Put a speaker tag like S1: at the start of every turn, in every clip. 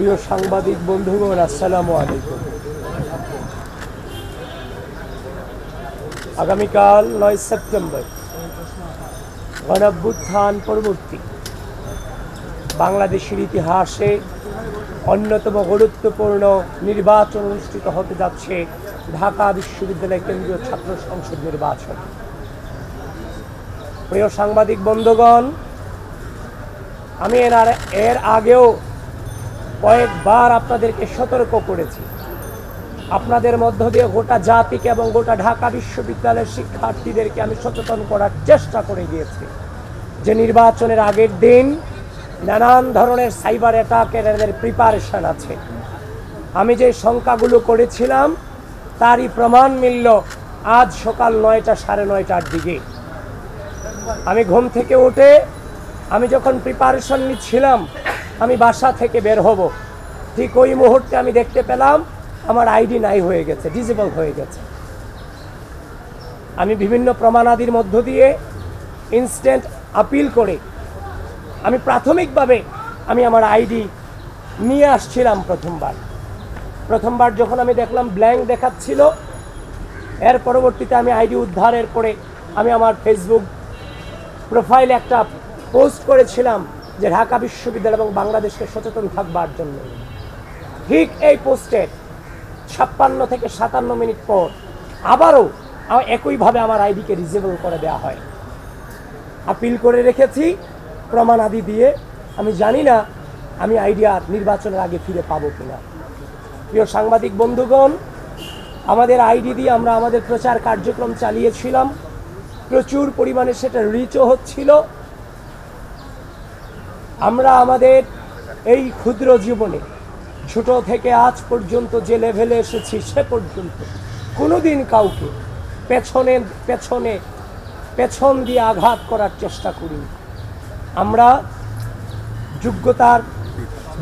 S1: প্রিয় সাংবাদিক বন্ধুগণ, আসসালামু আলাইকুম। আগামীকাল ৯ সেপ্টেম্বর গণঅভ্যুত্থান পরবর্তী বাংলাদেশের ইতিহাসে অন্যতম গুরুত্বপূর্ণ নির্বাচন অনুষ্ঠিত হতে যাচ্ছে ঢাকা বিশ্ববিদ্যালয় কেন্দ্রীয় ছাত্র সংসদ নির্বাচন। প্রিয় সাংবাদিক বন্ধুগণ, আমি এর আগেও কয়েকবার আপনাদেরকে সতর্ক করেছি। আপনাদের মধ্য দিয়ে গোটা জাতিকে এবং গোটা ঢাকা বিশ্ববিদ্যালয়ের শিক্ষার্থীদেরকে আমি সচেতন করার চেষ্টা করে গিয়েছি যে নির্বাচনের আগের দিন নানান ধরনের সাইবার অ্যাটাকের প্রিপারেশন আছে। আমি যে শঙ্কাগুলো করেছিলাম তারই প্রমাণ মিলল আজ সকাল ৯টা সাড়ে ৯টার দিকে। আমি ঘুম থেকে উঠে আমি যখন প্রিপারেশন নিচ্ছিলাম আমি বাসা থেকে বের হব, ঠিক ওই মুহূর্তে আমি দেখতে পেলাম আমার আইডি নাই হয়ে গেছে, ডিসেবল হয়ে গেছে। আমি বিভিন্ন প্রমাণাদির মধ্য দিয়ে ইনস্ট্যান্ট আপিল করে আমি প্রাথমিকভাবে আমি আমার আইডি নিয়ে আসছিলাম। প্রথমবার যখন আমি দেখলাম ব্ল্যাঙ্ক দেখাচ্ছিল, এর পরবর্তীতে আমি আইডি উদ্ধারের পরে আমি আমার ফেসবুক প্রোফাইলে একটা পোস্ট করেছিলাম যে ঢাকা বিশ্ববিদ্যালয় এবং বাংলাদেশকে সচেতন থাকবার জন্য। ঠিক এই পোস্টের 56 থেকে 57 মিনিট পর আবারও একইভাবে আমার আইডিকে ডিসেবল করে দেওয়া হয়। আপিল করে রেখেছি প্রমাণাদি দিয়ে। আমি জানি না আমি আইডি আর নির্বাচনের আগে ফিরে পাবো কিনা। প্রিয় সাংবাদিক বন্ধুগণ, আমাদের আইডি দিয়ে আমরা আমাদের প্রচার কার্যক্রম চালিয়েছিলাম, প্রচুর পরিমাণে সেটা রিচও হচ্ছিল। আমরা আমাদের এই ক্ষুদ্র জীবনে ছোট থেকে আজ পর্যন্ত যে লেভেলে এসেছি সে পর্যন্ত কোনোদিন কাউকে পেছন দিয়ে আঘাত করার চেষ্টা করি। আমরা যোগ্যতার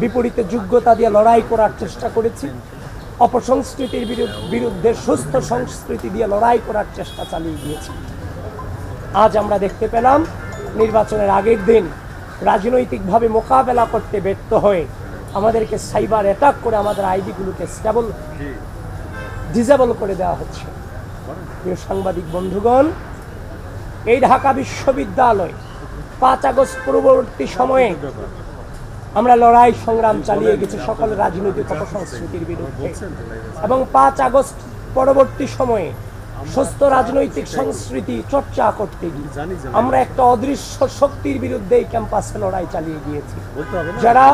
S1: বিপরীতে যোগ্যতা দিয়ে লড়াই করার চেষ্টা করেছি। অপসংস্কৃতির বিরুদ্ধে সুস্থ সংস্কৃতি দিয়ে লড়াই করার চেষ্টা চালিয়ে গিয়েছি। আজ আমরা দেখতে পেলাম নির্বাচনের আগের দিন রাজনৈতিকভাবে মোকাবেলা করতে ব্যর্থ হয়ে আমাদেরকে সাইবার অ্যাটাক করে আমাদের আইডিগুলোকে ডিসেবল করে দেওয়া হচ্ছে। প্রিয় সাংবাদিক বন্ধুগণ, এই ঢাকা বিশ্ববিদ্যালয় 5 আগস্ট পূর্ববর্তী সময়ে আমরা লড়াই সংগ্রাম চালিয়ে গেছি সকল রাজনৈতিক অপসংস্কৃতির বিরুদ্ধে, এবং 5 আগস্ট পরবর্তী সময়ে সুস্থ রাজনৈতিক সংস্কৃতি চর্চা করতে গিয়ে আমরা একটা অদৃশ্য শক্তির বিরুদ্ধে এই ক্যাম্পাসে লড়াই চালিয়ে গিয়েছি, যারা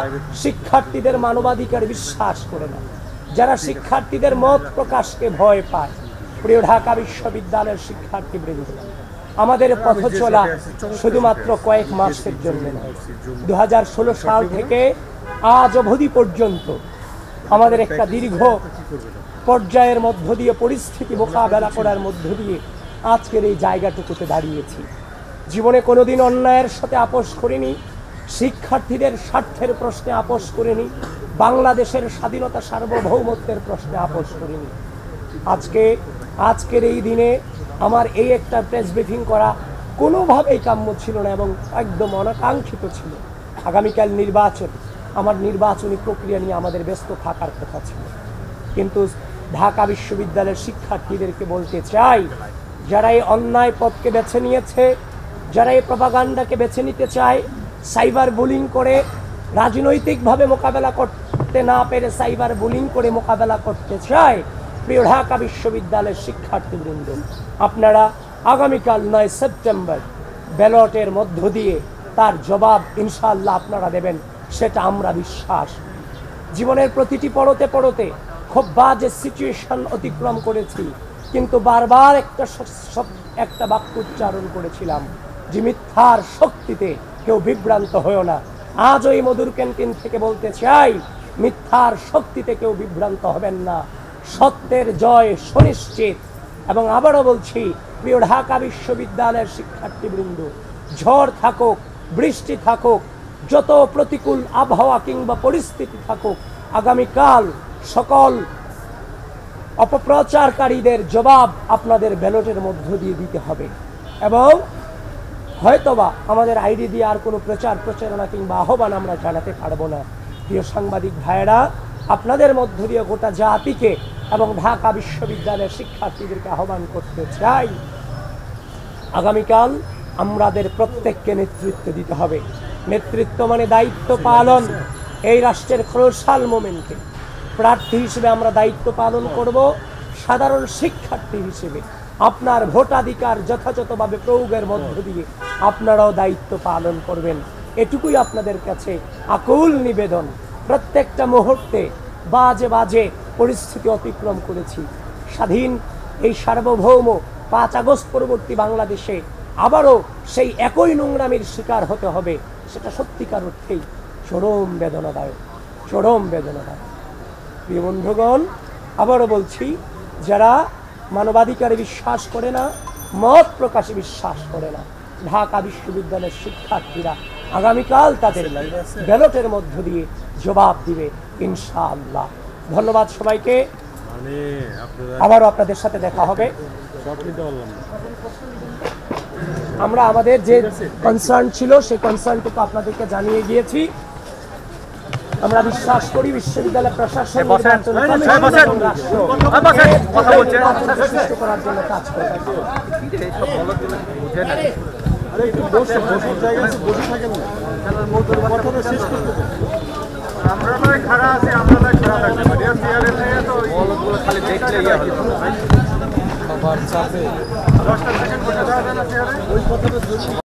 S1: শিক্ষার্থীদের মানবাধিকার বিশ্বাস করে না, যারা শিক্ষার্থীদের মত প্রকাশকে ভয় পায়। প্রিয় ঢাকা বিশ্ববিদ্যালয়ের শিক্ষার্থীবৃন্দ, আমাদের পথ চলা শুধুমাত্র কয়েক মাসের জন্য নয়। 2016 সাল থেকে আজ অবধি পর্যন্ত আমাদের একটা দীর্ঘ পর্যায়ের মধ্য দিয়ে পরিস্থিতি মোকাবেলা করার মধ্য দিয়ে আজকের এই জায়গাটুকুতে দাঁড়িয়েছি। জীবনে কোনোদিন অন্যায়ের সাথে আপোষ করিনি, শিক্ষার্থীদের স্বার্থের প্রশ্নে আপোষ করিনি, বাংলাদেশের স্বাধীনতা সার্বভৌমত্বের প্রশ্নে আপোষ করিনি। আজকের এই দিনে আমার এই একটা প্রেস ব্রিফিং করা কোনোভাবেই কাম্য ছিল না এবং একদম অনাকাঙ্ক্ষিত ছিল। আগামীকাল নির্বাচন, আমার নির্বাচনী প্রক্রিয়া নিয়ে আমাদের ব্যস্ত থাকার কথা ছিল, কিন্তু ঢাকা বিশ্ববিদ্যালয়ের শিক্ষার্থীদেরকে বলতে চাই, যারা এই অন্যায় পথকে বেছে নিয়েছে, যারা এই প্রপাগান্ডাকে বেছে নিতে চায়, সাইবার বুলিং করে রাজনৈতিকভাবে মোকাবেলা করতে না পেরে সাইবার বুলিং করে মোকাবেলা করতে চায়, প্রিয় ঢাকা বিশ্ববিদ্যালয়ের শিক্ষার্থীবৃন্দ, আপনারা আগামীকাল 9 সেপ্টেম্বর ব্যালটের মধ্য দিয়ে তার জবাব ইনশাআল্লাহ আপনারা দেবেন, সেটা আমরা বিশ্বাস। জীবনের প্রতিটি পড়তে খুব বাজে সিচুয়েশন অতিক্রম করেছি, কিন্তু বারবার একটা বাক্য উচ্চারণ করেছিলাম যে মিথ্যার শক্তিতে কেউ বিভ্রান্ত হয়েও না। আজ ওই মধুর ক্যান্টিন থেকে বলতে চাই, মিথ্যার শক্তিতে কেউ বিভ্রান্ত হবেন না, সত্যের জয় সুনিশ্চিত। এবং আবারও বলছি, প্রিয় ঢাকা বিশ্ববিদ্যালয়ের শিক্ষার্থীবৃন্দ, ঝড় থাকুক, বৃষ্টি থাকুক, যত প্রতিকূল আবহাওয়া কিংবা পরিস্থিতি থাকুক, আগামীকাল সকল অপপ্রচারকারীদের জবাব আপনাদের ব্যালটের মধ্য দিয়ে দিতে হবে। এবং হয়তোবা আমাদের আইডি দিয়ে আর কোনো প্রচারণা কিংবা আহ্বান আমরা জানাতে পারবো না, প্রিয় সাংবাদিক ভাইয়েরা, আপনাদের মধ্য দিয়ে গোটা জাতিকে এবং ঢাকা বিশ্ববিদ্যালয়ের শিক্ষার্থীদেরকে আহ্বান করতে চাই, আগামীকাল আমাদের প্রত্যেককে নেতৃত্ব দিতে হবে। নেতৃত্ব মানে দায়িত্ব পালন। এই রাষ্ট্রের ক্রুশাল মোমেন্টে প্রার্থী হিসেবে আমরা দায়িত্ব পালন করব। সাধারণ শিক্ষার্থী হিসেবে আপনার ভোটাধিকার যথাযথভাবে প্রয়োগের মধ্য দিয়ে আপনারাও দায়িত্ব পালন করবেন, এটুকুই আপনাদের কাছে আকুল নিবেদন। প্রত্যেকটা মুহূর্তে বাজে বাজে পরিস্থিতি অতিক্রম করেছি। স্বাধীন এই সার্বভৌম 5 আগস্ট পরবর্তী বাংলাদেশে আবারও সেই একই নোংরামির শিকার হতে হবে, সেটা সত্যিকার অর্থেই চরম বেদনাদায়ক, চরম বেদনাদায়ক। প্রিয় বন্ধুগণ, আবারও বলছি, যারা মানবাধিকারে বিশ্বাস করে না, মত প্রকাশে বিশ্বাস করে না, ঢাকা বিশ্ববিদ্যালয়ের শিক্ষার্থীরা আগামীকাল তাদের ব্যালটের মধ্য দিয়ে জবাব দিবে ইনশাআল্লাহ। ধন্যবাদ সবাইকে। আবারও আপনাদের সাথে দেখা হবে। আমরা আমাদের যে কনসার্ন ছিল সেই কনসার্নটুকু আপনাদেরকে জানিয়ে গিয়েছি। আমরা বিশ্বাস করি বিশ্ববিদ্যালয় প্রশাসন করার জন্য কাজ করে।
S2: আমরা খারাপ আছি, আমরা খালি দেখলে